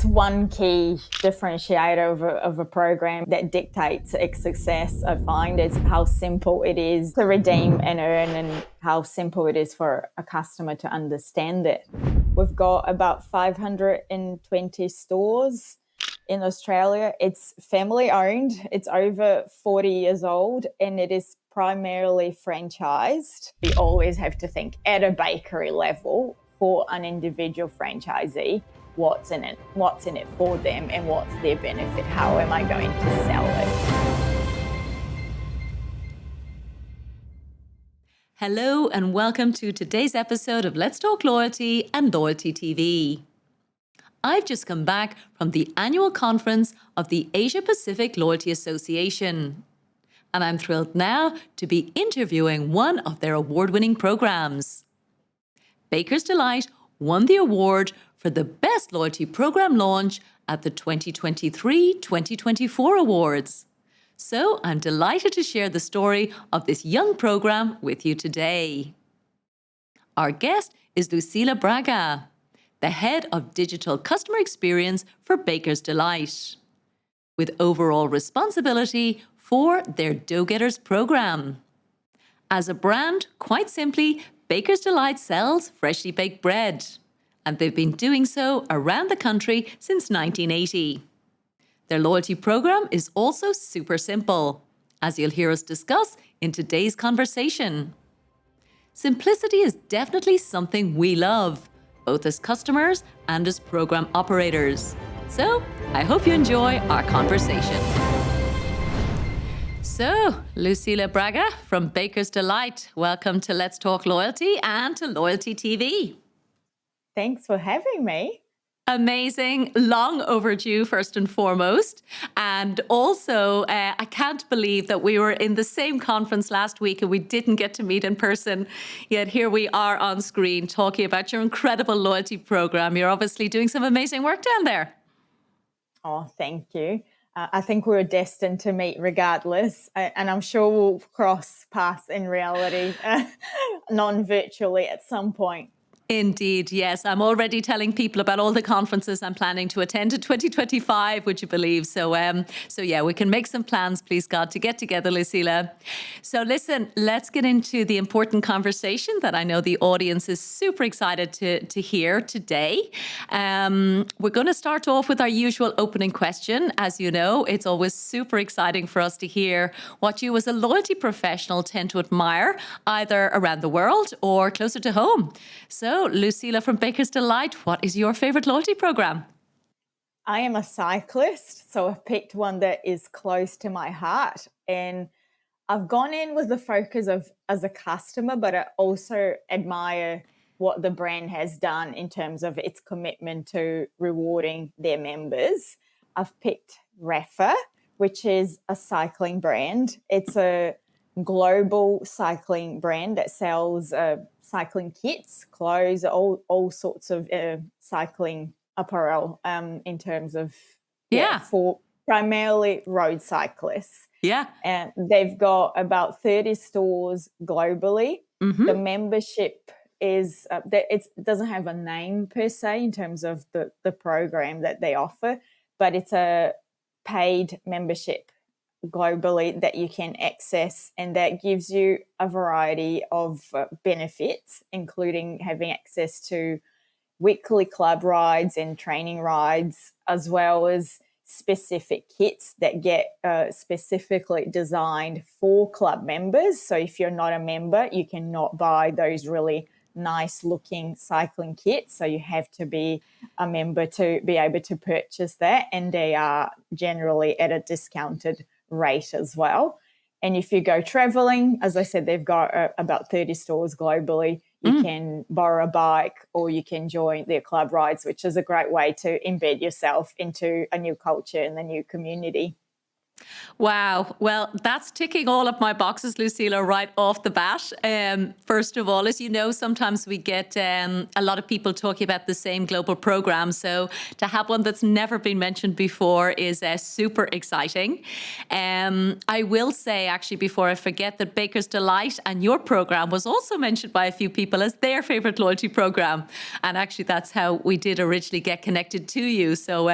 one key differentiator of a program that dictates its success, I find, is how simple it is to redeem and earn and how simple it is for a customer to understand it. We've got about 520 stores in Australia. It's family owned. It's over 40 years old and it is primarily franchised. We always have to think at a bakery level for an individual franchisee. What's in it for them and what's their benefit? How am I going to sell it? Hello and welcome to today's episode of Let's Talk Loyalty and Loyalty TV. I've just come back from the annual conference of the Asia Pacific Loyalty Association. And I'm thrilled now to be interviewing one of their award-winning programs. Baker's Delight won the award for the best loyalty program launch at the 2023-2024 awards. So I'm delighted to share the story of this young program with you today. Our guest is Lucila Braga, the head of digital customer experience for Baker's Delight, with overall responsibility for their Dough Getters program. As a brand, quite simply, Baker's Delight sells freshly baked bread, and they've been doing so around the country since 1980. Their loyalty program is also super simple, as you'll hear us discuss in today's conversation. Simplicity is definitely something we love, both as customers and as program operators. So I hope you enjoy our conversation. So, Lucila Braga from Baker's Delight, welcome to Let's Talk Loyalty and to Loyalty TV. Thanks for having me. Amazing, long overdue, first and foremost. And also, I can't believe that we were in the same conference last week and we didn't get to meet in person. Yet here we are on screen talking about your incredible loyalty program. You're obviously doing some amazing work down there. Oh, thank you. I think we were destined to meet regardless, and I'm sure we'll cross paths in reality, non-virtually at some point. Indeed, yes. I'm already telling people about all the conferences I'm planning to attend in 2025, would you believe? So yeah, we can make some plans, please God, to get together, Lucila. So listen, let's get into the important conversation that I know the audience is super excited to hear today. We're going to start off with our usual opening question. As you know, it's always super exciting for us to hear what you as a loyalty professional tend to admire, either around the world or closer to home. So, Lucila from Baker's Delight, what is your favorite loyalty program? I am a cyclist, so I've picked one that is close to my heart. And I've gone in with the focus of as a customer, but I also admire what the brand has done in terms of its commitment to rewarding their members. I've picked Rapha, which is a cycling brand. It's a global cycling brand that sells cycling kits, clothes, all sorts of cycling apparel in terms of, for primarily road cyclists. Yeah. And they've got about 30 stores globally. Mm-hmm. The membership is, it doesn't have a name per se in terms of the program that they offer, but it's a paid membership globally that you can access, and that gives you a variety of benefits, including having access to weekly club rides and training rides, as well as specific kits that get specifically designed for club members. So if you're not a member, you cannot buy those really nice looking cycling kits. So you have to be a member to be able to purchase that, and they are generally at a discounted rate as well. And if you go traveling, as I said, they've got about 30 stores globally. You can borrow a bike or you can join their club rides, which is a great way to embed yourself into a new culture and the new community. Wow. Well, that's ticking all of my boxes, Lucila, right off the bat. First of all, as you know, sometimes we get a lot of people talking about the same global program. So to have one that's never been mentioned before is super exciting. I will say, actually, before I forget, that Baker's Delight and your program was also mentioned by a few people as their favorite loyalty program. And actually, that's how we did originally get connected to you. So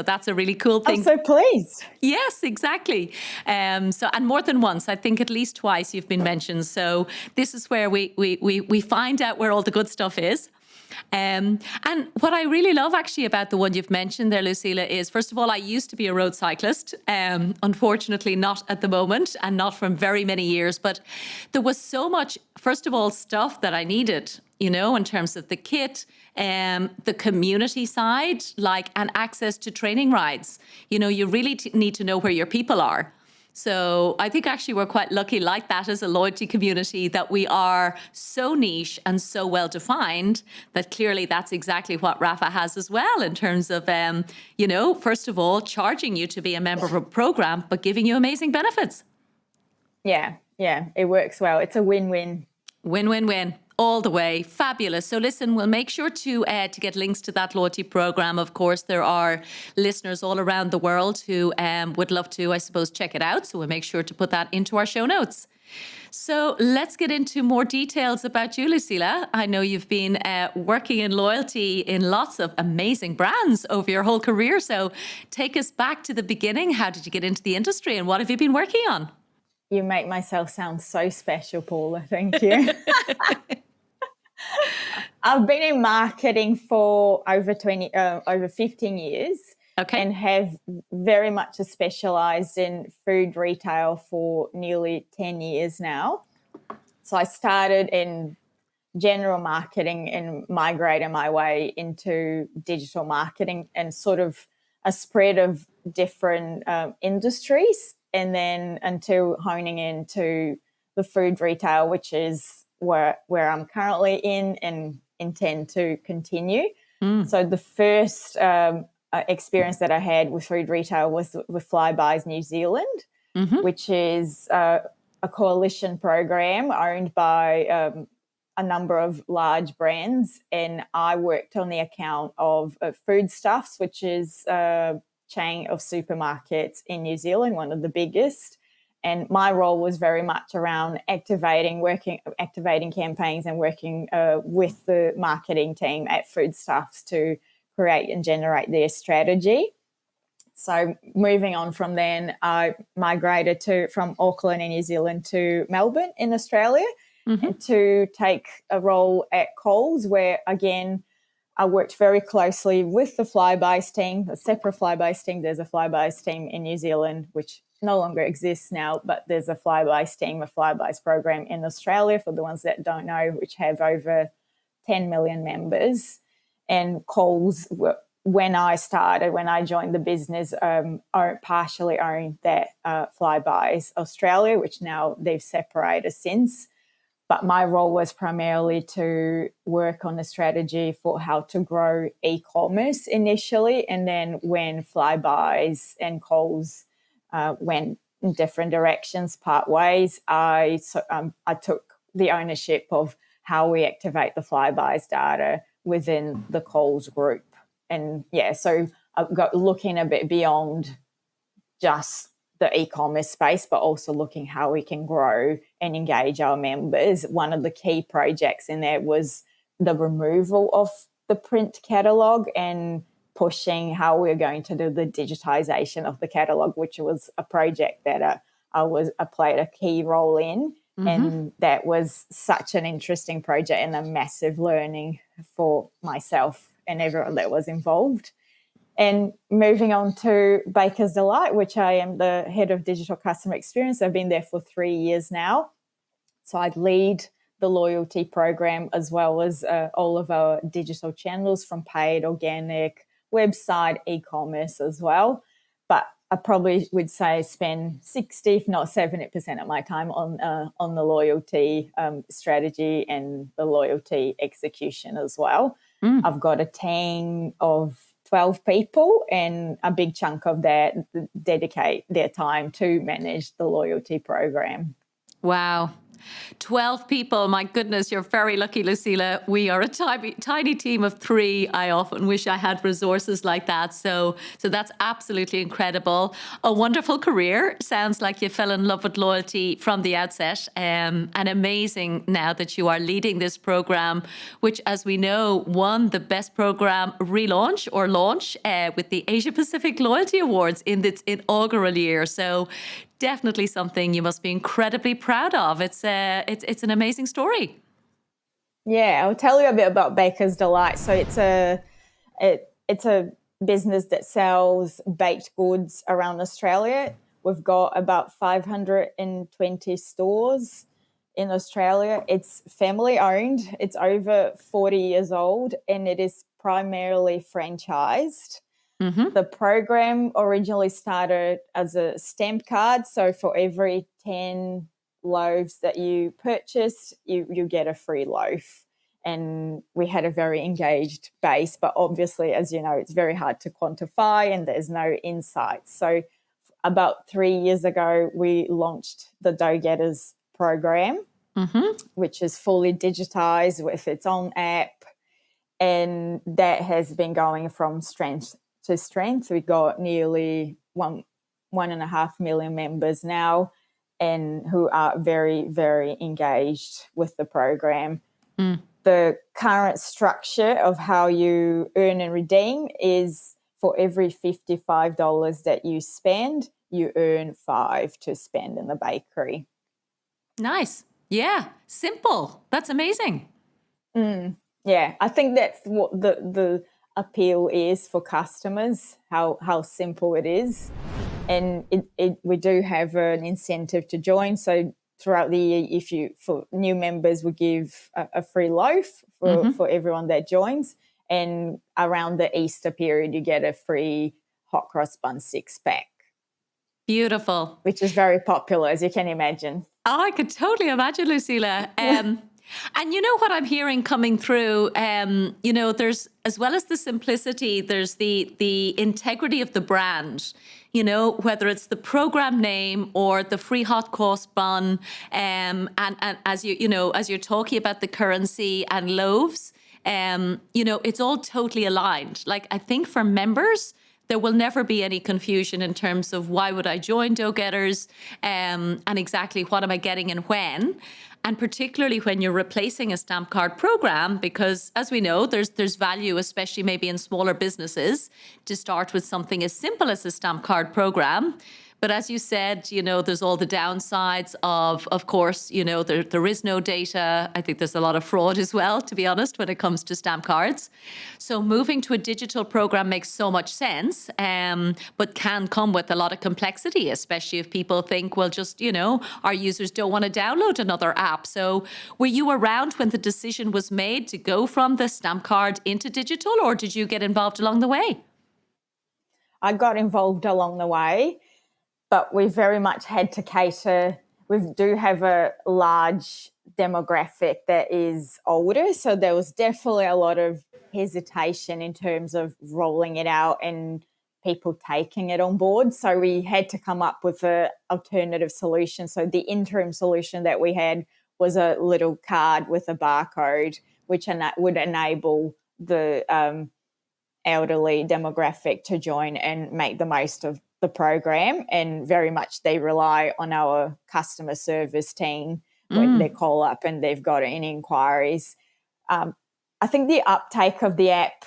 that's a really cool thing. I'm so pleased. Yes, exactly. And more than once, I think at least twice you've been mentioned. So this is where we find out where all the good stuff is. And what I really love actually about the one you've mentioned there, Lucila, is first of all, I used to be a road cyclist. Unfortunately, not at the moment and not from very many years. But there was so much, first of all, stuff that I needed, you know, in terms of the kit, the community side, and access to training rides. You know, you really need to know where your people are. So I think actually we're quite lucky like that as a loyalty community, that we are so niche and so well defined that clearly that's exactly what Rafa has as well, in terms of, you know, first of all, charging you to be a member of a program, but giving you amazing benefits. Yeah, it works well. It's a win-win. Win-win-win. All the way. Fabulous. So listen, we'll make sure to get links to that loyalty program. Of course, there are listeners all around the world who would love to, I suppose, check it out. So we'll make sure to put that into our show notes. So let's get into more details about you, Lucila. I know you've been working in loyalty in lots of amazing brands over your whole career. So take us back to the beginning. How did you get into the industry and what have you been working on? You make myself sound so special, Paula. Thank you. I've been in marketing for over 15 years. Okay. And have very much specialized in food retail for nearly 10 years now. So I started in general marketing and migrated my way into digital marketing and sort of a spread of different industries, and then until honing into the food retail, which is where I'm currently in and intend to continue. So the first experience that I had with food retail was with Flybuys New Zealand, which is a coalition program owned by a number of large brands. And I worked on the account of Foodstuffs, which is a chain of supermarkets in New Zealand, one of the biggest. And my role was very much around activating campaigns and working with the marketing team at Foodstuffs to create and generate their strategy. So moving on from then, I migrated from Auckland in New Zealand to Melbourne in Australia, and to take a role at Coles, where again I worked very closely with the Flybuys team, a separate Flybuys team. There's a Flybuys team in New Zealand, which no longer exists now, but there's a Flybuys team, a Flybuys program in Australia, for the ones that don't know, which have over 10 million members. And Coles, when I joined the business, partially owned that Flybuys Australia, which now they've separated since. But my role was primarily to work on the strategy for how to grow e-commerce initially. And then when Flybuys and Coles went in different directions, part ways, I took the ownership of how we activate the Flybuys data within the Coles group. And yeah, so I've got looking a bit beyond just the e-commerce space, but also looking how we can grow and engage our members. One of the key projects in there was the removal of the print catalogue and pushing how we're going to do the digitization of the catalogue, which was a project that I played a key role in. And that was such an interesting project and a massive learning for myself and everyone that was involved. And moving on to Baker's Delight, which I am the head of digital customer experience. I've been there for 3 years now. So I lead the loyalty program as well as all of our digital channels, from paid, organic, website, e-commerce as well. But I probably would say spend 60, if not 70% of my time on the loyalty strategy and the loyalty execution as well. I've got a team of 12 people, and a big chunk of that dedicate their time to manage the loyalty program. Wow. 12 people. My goodness, you're very lucky, Lucila. We are a tiny team of 3. I often wish I had resources like that. So that's absolutely incredible. A wonderful career. Sounds like you fell in love with loyalty from the outset. And amazing now that you are leading this program, which, as we know, won the best program relaunch or launch with the Asia Pacific Loyalty Awards in its inaugural year. So definitely something you must be incredibly proud of. It's an amazing story. Yeah, I'll tell you a bit about Baker's Delight. So it's a business that sells baked goods around Australia. We've got about 520 stores in Australia. It's family owned. It's over 40 years old, and it is primarily franchised. Mm-hmm. The program originally started as a stamp card. So for every 10 loaves that you purchased, you get a free loaf. And we had a very engaged base, but obviously, as you know, it's very hard to quantify and there's no insights. So about 3 years ago, we launched the Dough Getters program, which is fully digitized with its own app. And that has been going from strength to strength. We've got nearly 1.5 million members now, and who are very, very engaged with the program. The current structure of how you earn and redeem is for every $55 that you spend, you earn $5 to spend in the bakery. Nice. Yeah. Simple. That's amazing. Yeah, I think that's what the appeal is for customers, how simple it is. And we do have an incentive to join. So throughout the year, for new members, we give a free loaf for everyone that joins. And around the Easter period, you get a free hot cross bun 6-pack. Beautiful. Which is very popular, as you can imagine. Oh, I could totally imagine, Lucila. And you know what I'm hearing coming through, there's, as well as the simplicity, there's the integrity of the brand, whether it's the program name or the free hot cross bun. And as as you're talking about the currency and loaves, it's all totally aligned. Like, I think for members, there will never be any confusion in terms of why would I join Dough Getters, and exactly what am I getting and when. And particularly when you're replacing a stamp card program, because as we know, there's value, especially maybe in smaller businesses, to start with something as simple as a stamp card program. But as you said, there's all the downsides of course, there is no data. I think there's a lot of fraud as well, to be honest, when it comes to stamp cards. So moving to a digital program makes so much sense, but can come with a lot of complexity, especially if people think, well, just, our users don't want to download another app. So were you around when the decision was made to go from the stamp card into digital, or did you get involved along the way? I got involved along the way, but we very much had to cater. We do have a large demographic that is older, so there was definitely a lot of hesitation in terms of rolling it out and people taking it on board. So we had to come up with an alternative solution. So the interim solution that we had was a little card with a barcode, which would enable the elderly demographic to join and make the most of the program. And very much they rely on our customer service team when they call up and they've got any inquiries. I think the uptake of the app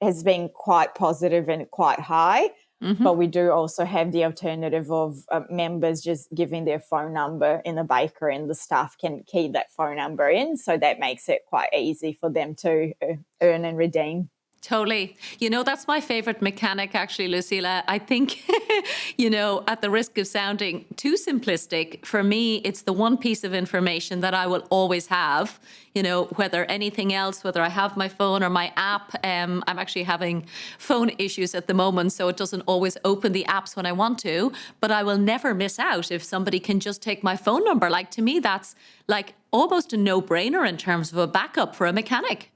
has been quite positive and quite high, but we do also have the alternative of members just giving their phone number in the bakery, and the staff can key that phone number in. So that makes it quite easy for them to earn and redeem. Totally. That's my favorite mechanic, actually, Lucila. I think, at the risk of sounding too simplistic, for me, it's the one piece of information that I will always have, whether anything else, whether I have my phone or my app. I'm actually having phone issues at the moment, so it doesn't always open the apps when I want to, but I will never miss out if somebody can just take my phone number. Like, to me, that's like almost a no-brainer in terms of a backup for a mechanic.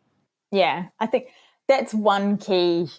Yeah, I think that's one key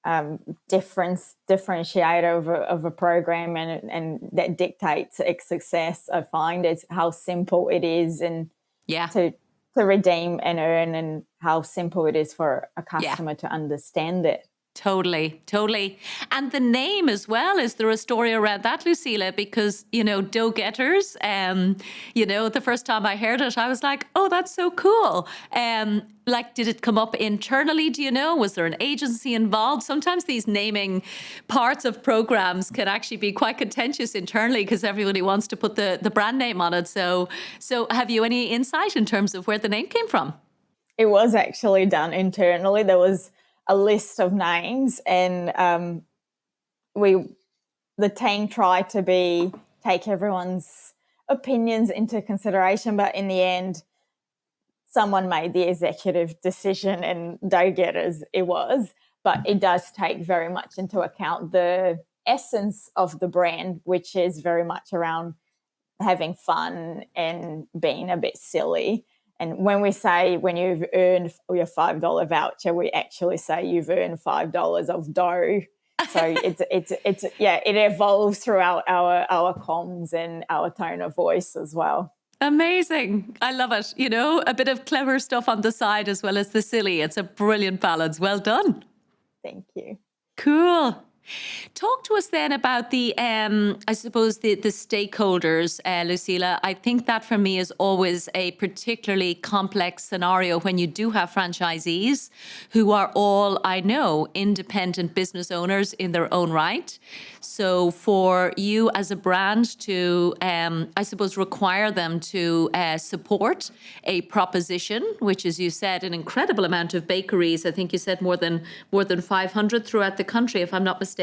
differentiator of a program, and that dictates its success, I find, is how simple it is, and to redeem and earn, and how simple it is for a customer to understand it. Totally, totally. And the name as well, is there a story around that, Lucila? Because, dough getters, the first time I heard it, I was like, oh, that's so cool. Did it come up internally? Do you know? Was there an agency involved? Sometimes these naming parts of programs can actually be quite contentious internally because everybody wants to put the brand name on it. So have you any insight in terms of where the name came from? It was actually done internally. There was a list of names, and the team tried to take everyone's opinions into consideration, but in the end, someone made the executive decision, and dough getters it was. But it does take very much into account the essence of the brand, which is very much around having fun and being a bit silly. And when we say when you've earned your $5 voucher, we actually say you've earned $5 of dough. So it evolves throughout our comms and our tone of voice as well. Amazing. I love it. A bit of clever stuff on the side as well as the silly. It's a brilliant balance. Well done. Thank you. Cool. Talk to us then about the, I suppose, the stakeholders, Lucila. I think that for me is always a particularly complex scenario when you do have franchisees who are all, I know, independent business owners in their own right. So for you as a brand to, I suppose, require them to support a proposition, which, as you said, an incredible amount of bakeries. I think you said more than 500 throughout the country, if I'm not mistaken.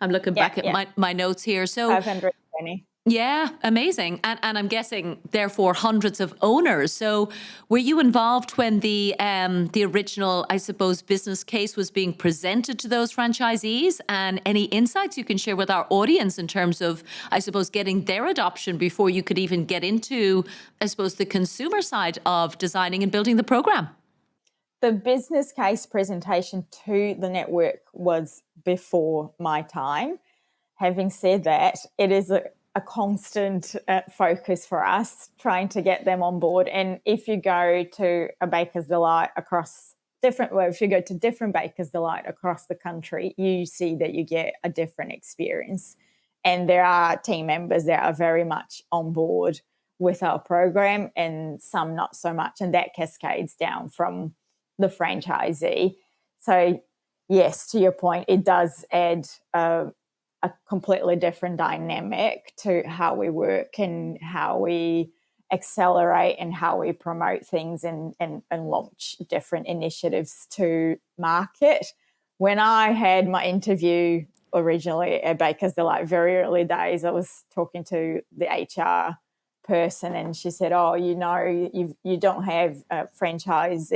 I'm looking back at my notes here. So 520. Yeah, amazing. And I'm guessing, therefore, hundreds of owners. So were you involved when the original, I suppose, business case was being presented to those franchisees? And any insights you can share with our audience in terms of, I suppose, getting their adoption before you could even get into, I suppose, the consumer side of designing and building the program? The business case presentation to the network was before my time. Having said that, it is a constant focus for us trying to get them on board. And if you go to a Baker's Delight if you go to different Baker's Delight across the country, you see that you get a different experience. And there are team members that are very much on board with our program, and some not so much. And that cascades down from the franchisee. So yes, to your point, it does add a completely different dynamic to how we work and how we accelerate and how we promote things and launch different initiatives to market. When I had my interview originally at Baker's Delight, very early days, I was talking to the HR person, and she said, oh, you don't have a franchise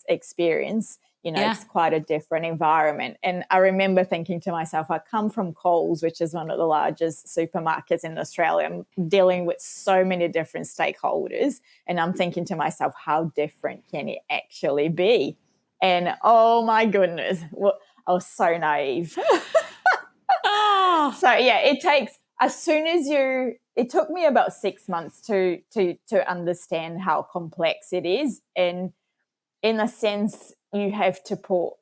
experience. It's quite a different environment. And I remember thinking to myself, I come from Coles, which is one of the largest supermarkets in Australia. I'm dealing with so many different stakeholders, and I'm thinking to myself, how different can it actually be? And oh my goodness, I was so naive. So yeah, it takes, it took me about 6 months to understand how complex it is. And in a sense, you have to put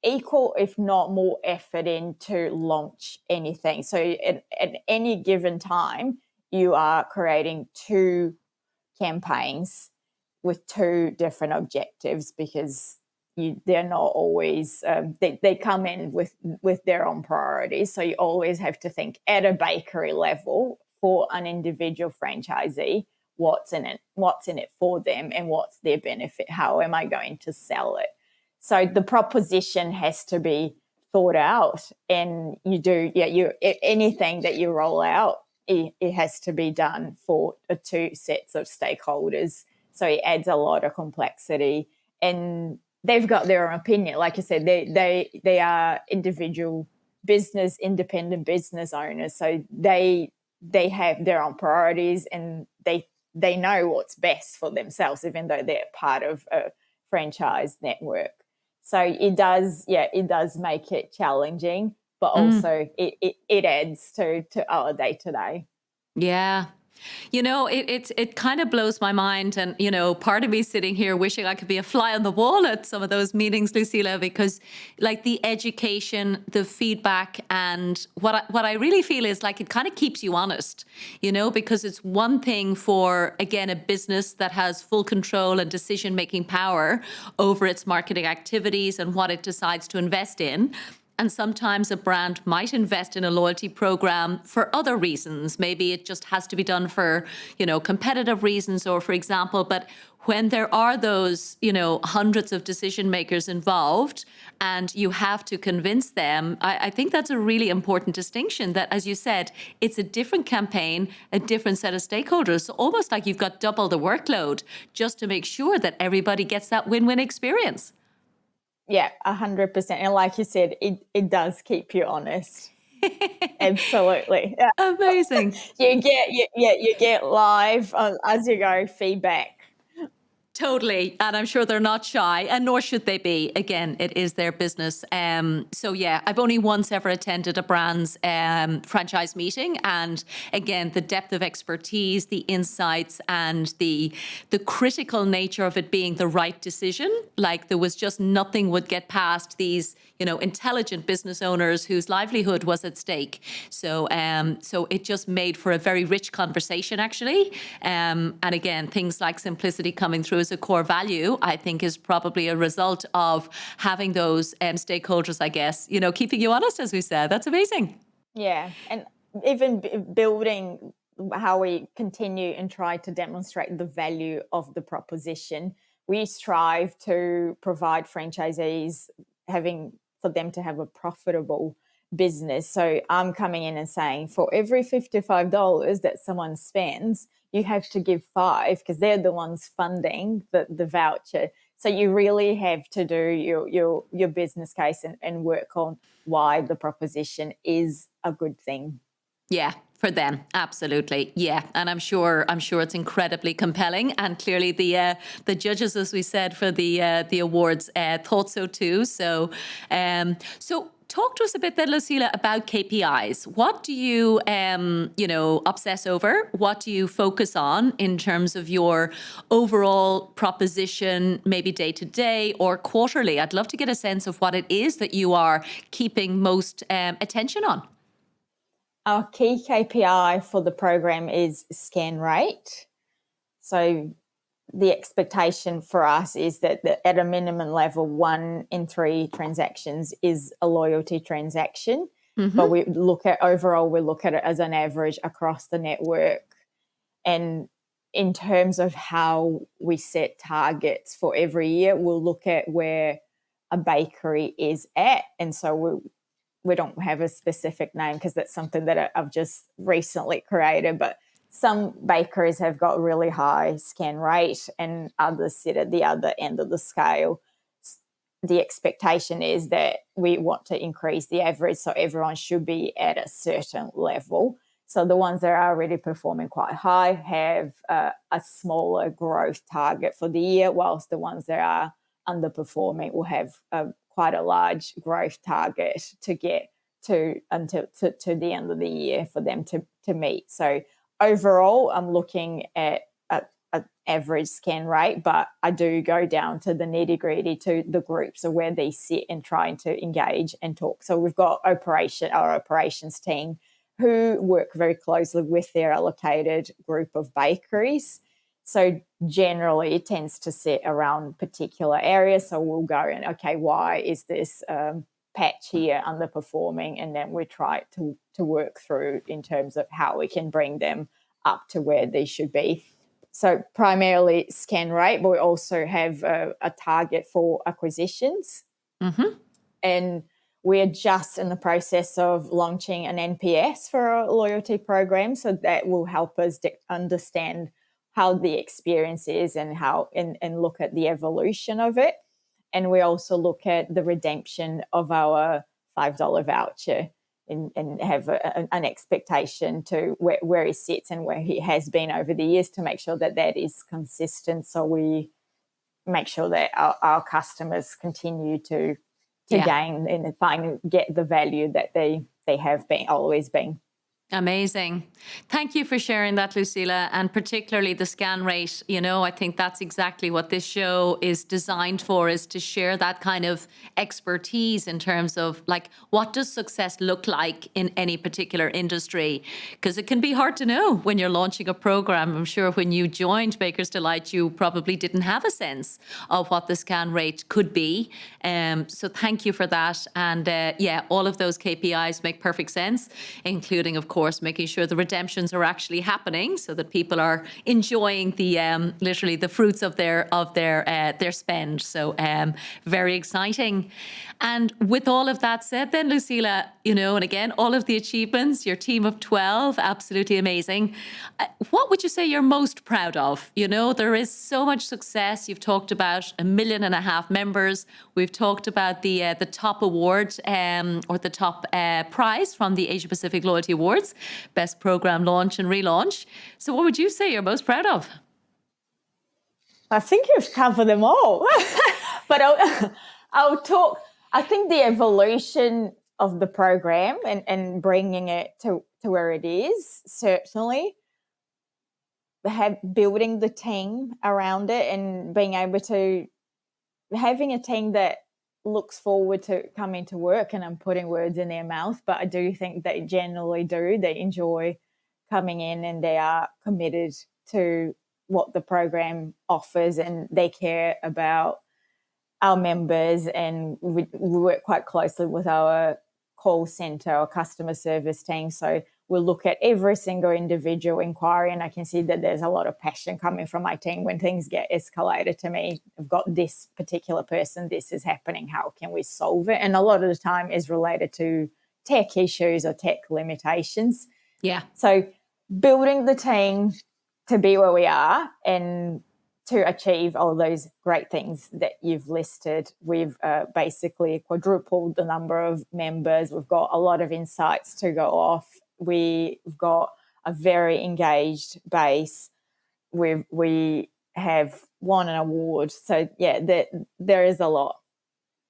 equal, if not more, effort in to launch anything. So at any given time, you are creating 2 campaigns with 2 different objectives, because they're not always they come in with their own priorities. So you always have to think at a bakery level for an individual franchisee, what's in it for them, and what's their benefit, how am I going to sell it. So the proposition has to be thought out, and anything that you roll out, it has to be done for 2 sets of stakeholders. So it adds a lot of complexity, and they've got their own opinion. Like I said, they are individual independent business owners. So they have their own priorities, and they know what's best for themselves, even though they're part of a franchise network. So it does make it challenging, but also it adds to our day-to-day. Yeah. It kind of blows my mind. And, part of me sitting here wishing I could be a fly on the wall at some of those meetings, Lucila, because like the education, the feedback, and what I really feel is like it kind of keeps you honest, because it's one thing for, again, a business that has full control and decision-making power over its marketing activities and what it decides to invest in. And sometimes a brand might invest in a loyalty program for other reasons. Maybe it just has to be done for, competitive reasons, or for example, but when there are those, hundreds of decision makers involved and you have to convince them, I think that's a really important distinction that, as you said, it's a different campaign, a different set of stakeholders. So almost like you've got double the workload just to make sure that everybody gets that win-win experience. Yeah, 100%. And like you said, it does keep you honest. Absolutely. Yeah. Amazing. You get live as you go feedback. Totally. And I'm sure they're not shy, and nor should they be. Again, it is their business. So yeah, I've only once ever attended a brand's franchise meeting. And again, the depth of expertise, the insights, and the critical nature of it being the right decision. Like there was just nothing would get past these, intelligent business owners whose livelihood was at stake. So it just made for a very rich conversation, actually. And again, things like simplicity coming through as a core value, I think, is probably a result of having those stakeholders, I guess, keeping you honest, as we said. That's amazing. Yeah. And even building how we continue and try to demonstrate the value of the proposition. We strive to provide franchisees for them to have a profitable business. So I'm coming in and saying, for every $55 that someone spends, you have to give $5 because they're the ones funding the voucher. So you really have to do your business case and work on why the proposition is a good thing. Yeah, for them, absolutely. Yeah, and I'm sure it's incredibly compelling, and clearly the judges, as we said for the awards, thought so too. So talk to us a bit then, Lucila, about KPIs. What do you obsess over? What do you focus on in terms of your overall proposition, maybe day to day or quarterly? I'd love to get a sense of what it is that you are keeping most attention on. Our key KPI for the program is scan rate. So the expectation for us is that at a minimum level, 1 in 3 transactions is a loyalty transaction. Mm-hmm. But we look at it as an average across the network. And in terms of how we set targets for every year, we'll look at where a bakery is at. And so we don't have a specific name because that's something that I've just recently created, but some bakeries have got really high scan rate and others sit at the other end of the scale. The expectation is that we want to increase the average, so everyone should be at a certain level. So the ones that are already performing quite high have a smaller growth target for the year, whilst the ones that are underperforming will have quite a large growth target to get to the end of the year for them to meet. So overall, I'm looking at an average scan rate, but I do go down to the nitty-gritty, to the groups of where they sit and trying to engage and talk. So we've got our operations team who work very closely with their allocated group of bakeries. So generally it tends to sit around particular areas. So we'll go and, okay, why is this patch here underperforming? And then we try to work through in terms of how we can bring them up to where they should be. So primarily scan rate, but we also have a target for acquisitions. Mm-hmm. And we're just in the process of launching an NPS for our loyalty program. So that will help us understand how the experience is and and look at the evolution of it. And we also look at the redemption of our $5 voucher and have an expectation to where he sits and where he has been over the years to make sure that is consistent. So we make sure that our customers continue to gain and get the value that they have always been. Amazing. Thank you for sharing that, Lucila, and particularly the scan rate. I think that's exactly what this show is designed for, is to share that kind of expertise in terms of like, what does success look like in any particular industry? Because it can be hard to know when you're launching a program. I'm sure when you joined Baker's Delight, you probably didn't have a sense of what the scan rate could be. So thank you for that. And all of those KPIs make perfect sense, including, of course, making sure the redemptions are actually happening so that people are enjoying the literally the fruits of their spend. So very exciting. And with all of that said, then, Lucila, and again, all of the achievements, your team of 12, absolutely amazing. What would you say you're most proud of? There is so much success. You've talked about 1.5 million members. We've talked about the top award or the top prize from the Asia Pacific Loyalty Awards, Best Program Launch and Relaunch. So what would you say you're most proud of? I think you've covered them all. But I'll talk. I think the evolution of the program and bringing it to where it is, certainly. Building the team around it and being able to having a team that looks forward to coming to work, and I'm putting words in their mouth, but I do think they generally do. They enjoy coming in and they are committed to what the program offers, and they care about our members, and we work quite closely with our call center or customer service team. So we'll look at every single individual inquiry, and I can see that there's a lot of passion coming from my team when things get escalated to me. I've got this particular person, this is happening, how can we solve it? And a lot of the time is related to tech issues or tech limitations. Yeah. So building the team to be where we are and to achieve all those great things that you've listed. We've basically quadrupled the number of members. We've got a lot of insights to go off. We've got a very engaged base. We have won an award. So, there is a lot.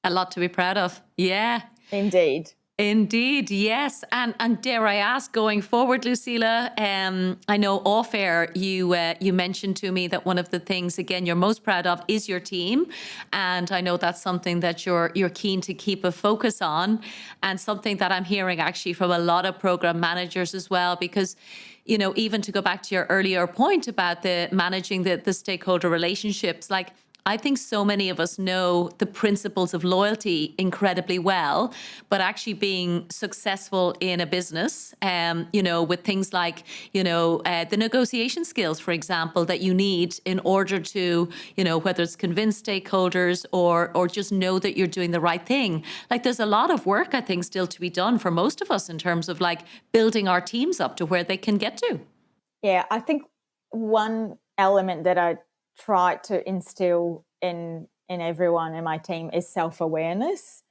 A lot to be proud of. Yeah. Indeed. Indeed, yes. And dare I ask, going forward, Lucila, I know off air you mentioned to me that one of the things, again, you're most proud of is your team. And I know that's something that you're keen to keep a focus on, and something that I'm hearing actually from a lot of program managers as well, because even to go back to your earlier point about the managing the stakeholder relationships, like, I think so many of us know the principles of loyalty incredibly well, but actually being successful in a business, with things like, the negotiation skills, for example, that you need in order to, whether it's convince stakeholders or just know that you're doing the right thing. Like, there's a lot of work, I think, still to be done for most of us in terms of like building our teams up to where they can get to. Yeah, I think one element that I try to instill in everyone in my team is self-awareness.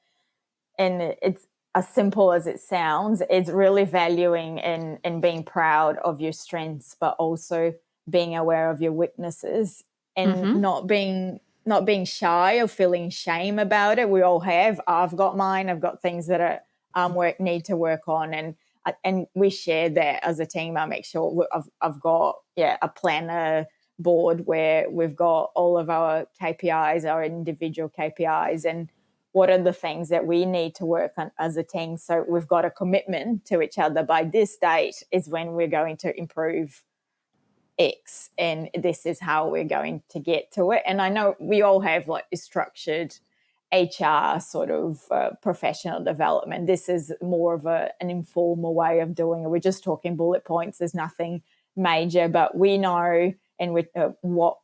And it's as simple as it sounds. It's really valuing and being proud of your strengths, but also being aware of your weaknesses, and not being shy or feeling shame about it. We all have. I've got mine. I've got things that need to work on, and we share that as a team. I make sure I've got a planner board where we've got all of our KPIs, our individual KPIs, and what are the things that we need to work on as a team. So we've got a commitment to each other. By this date is when we're going to improve X, and this is how we're going to get to it. And I know we all have like structured HR sort of professional development. This is more of an informal way of doing it. We're just talking bullet points. There's nothing major, but we know and what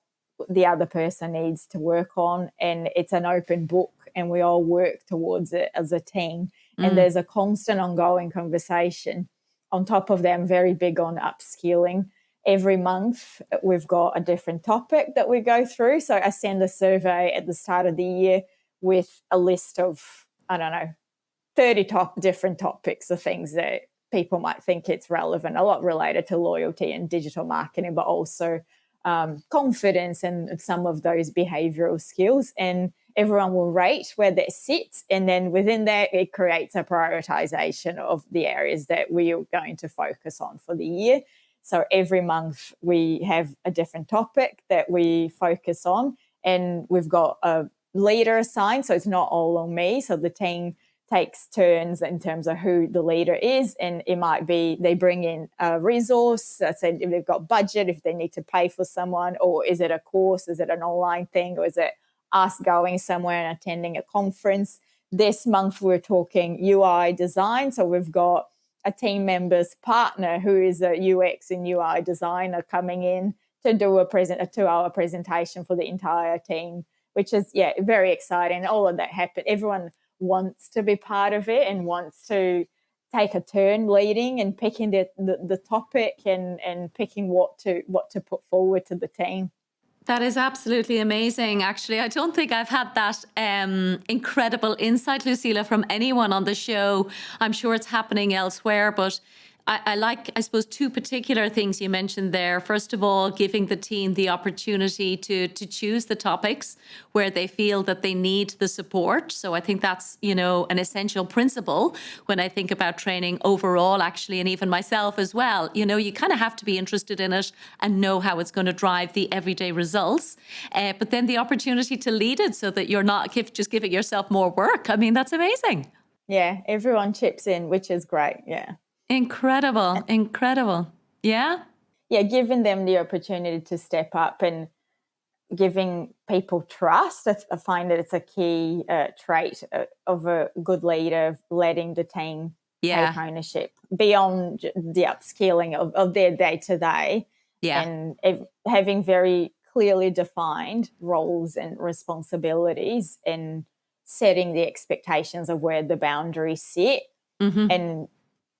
the other person needs to work on, and it's an open book, and we all work towards it as a team. And there's a constant ongoing conversation. On top of that, I'm very big on upskilling. Every month we've got a different topic that we go through. So I send a survey at the start of the year with a list of, 30 different topics of things that people might think it's relevant, a lot related to loyalty and digital marketing, but also confidence and some of those behavioral skills. And everyone will rate where that sits. And then within that, it creates a prioritization of the areas that we are going to focus on for the year. So every month we have a different topic that we focus on, and we've got a leader assigned. So it's not all on me. So the team takes turns in terms of who the leader is, and it might be they bring in a resource. Let's say if they've got budget, if they need to pay for someone, or is it a course, is it an online thing, or is it us going somewhere and attending a conference. This month we're talking UI design, so we've got a team member's partner who is a UX and UI designer coming in to do a 2-hour presentation for the entire team, which is very exciting. All of that happened. Everyone wants to be part of it and wants to take a turn leading and picking the topic and picking what to put forward to the team. That is absolutely amazing. Actually, I don't think I've had that incredible insight, Lucila, from anyone on the show. I'm sure it's happening elsewhere, but I like, I suppose, two particular things you mentioned there. First of all, giving the team the opportunity to choose the topics where they feel that they need the support. So I think that's, an essential principle when I think about training overall, actually, and even myself as well. You kind of have to be interested in it and know how it's going to drive the everyday results. But then the opportunity to lead it so that you're not just giving yourself more work. I mean, that's amazing. Yeah, everyone chips in, which is great. Yeah. Incredible. Yeah. Yeah, giving them the opportunity to step up and giving people trust. I find that it's a key trait of a good leader, letting the team take ownership beyond the upskilling of their day-to-day. Yeah. And having very clearly defined roles and responsibilities and setting the expectations of where the boundaries sit. Mm-hmm. And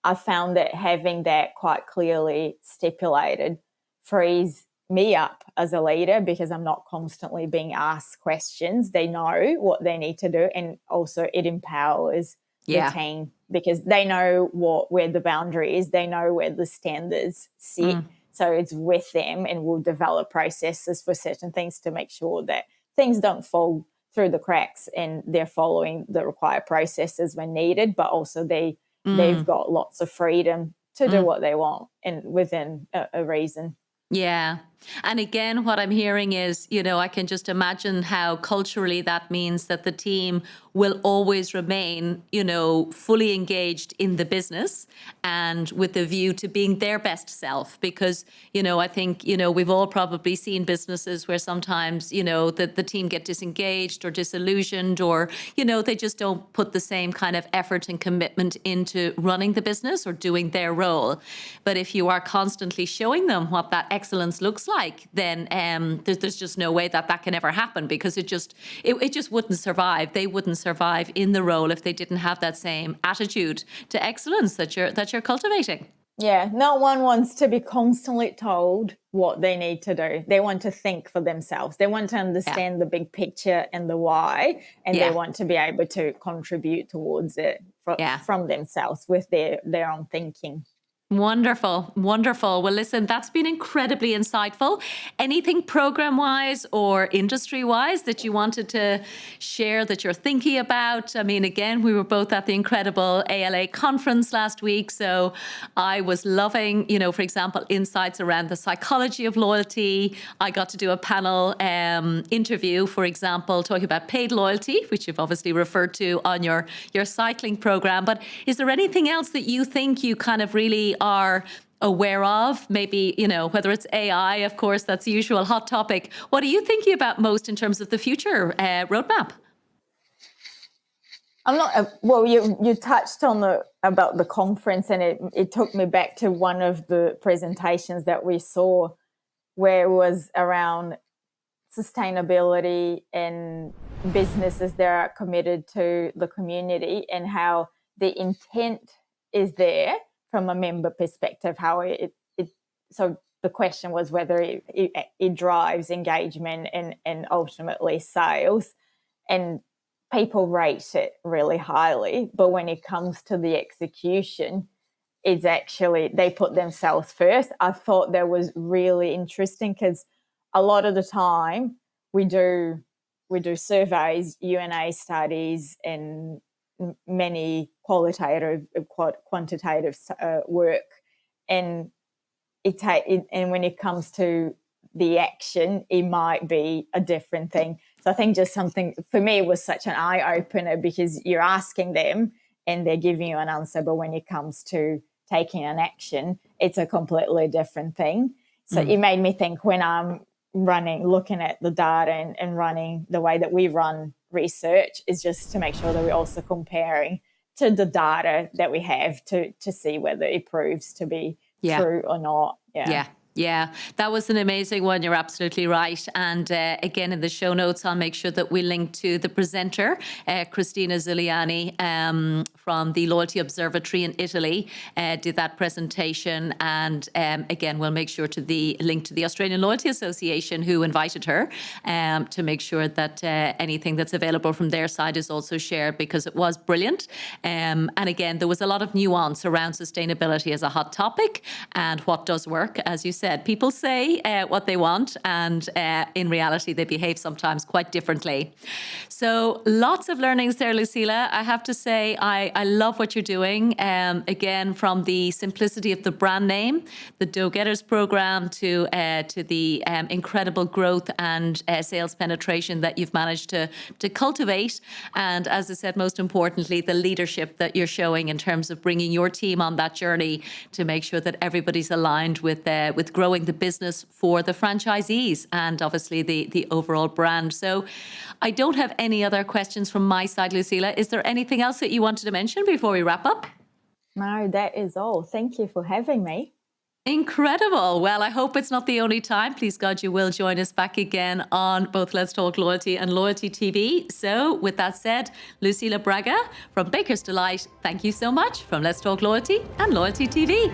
I found that having that quite clearly stipulated frees me up as a leader, because I'm not constantly being asked questions. They know what they need to do, and also it empowers the team because they know where the boundary is. They know where the standards sit. So it's with them, and we'll develop processes for certain things to make sure that things don't fall through the cracks and they're following the required processes when needed, but also they've got lots of freedom to do what they want and within a reason. Yeah. And again, what I'm hearing is, I can just imagine how culturally that means that the team will always remain, fully engaged in the business and with a view to being their best self. Because, I think, we've all probably seen businesses where sometimes, the team get disengaged or disillusioned, or, they just don't put the same kind of effort and commitment into running the business or doing their role. But if you are constantly showing them what that excellence looks like, then there's just no way that can ever happen, because it just wouldn't survive. They wouldn't survive in the role if they didn't have that same attitude to excellence that you're cultivating. Yeah, no one wants to be constantly told what they need to do. They want to think for themselves. They want to understand the big picture and the why, and they want to be able to contribute towards it from themselves with their own thinking. Wonderful. Well, listen, that's been incredibly insightful. Anything program-wise or industry-wise that you wanted to share that you're thinking about? I mean, again, we were both at the incredible ALA conference last week, so I was loving, for example, insights around the psychology of loyalty. I got to do a panel interview, for example, talking about paid loyalty, which you've obviously referred to on your cycling program. But is there anything else that you think you kind of really are aware of? Maybe, whether it's AI, of course, that's the usual hot topic. What are you thinking about most in terms of the future roadmap? I'm not. Well, you touched on about the conference, and it took me back to one of the presentations that we saw, where it was around sustainability and businesses that are committed to the community, and how the intent is there from a member perspective. How it so the question was whether it drives engagement and ultimately sales, and people rate it really highly. But when it comes to the execution, it's actually they put themselves first. I thought that was really interesting, because a lot of the time we do surveys, UNA studies, and many qualitative, quantitative work, and and when it comes to the action, it might be a different thing. So I think just something for me was such an eye opener, because you're asking them and they're giving you an answer, but when it comes to taking an action, it's a completely different thing. So it made me think, when I'm looking at the data and running the way that we run research, is just to make sure that we're also comparing to the data that we have to see whether it proves to be true or not. Yeah, that was an amazing one. You're absolutely right. And again, in the show notes, I'll make sure that we link to the presenter, Cristina Zuliani, from the Loyalty Observatory in Italy, did that presentation. And again, we'll make sure to link to the Australian Loyalty Association, who invited her, to make sure that anything that's available from their side is also shared, because it was brilliant. And again, there was a lot of nuance around sustainability as a hot topic and what does work, as you said. People say what they want, and in reality, they behave sometimes quite differently. So lots of learnings there, Lucila. I have to say, I love what you're doing. Again, from the simplicity of the brand name, the Dough Getters program, to the incredible growth and sales penetration that you've managed to cultivate. And as I said, most importantly, the leadership that you're showing in terms of bringing your team on that journey to make sure that everybody's aligned with growing the business for the franchisees and obviously the overall brand. So I don't have any other questions from my side, Lucila. Is there anything else that you wanted to mention before we wrap up? No, that is all. Thank you for having me. Incredible. Well, I hope it's not the only time. Please God, you will join us back again on both Let's Talk Loyalty and Loyalty TV. So with that said, Lucila Braga from Baker's Delight, thank you so much from Let's Talk Loyalty and Loyalty TV.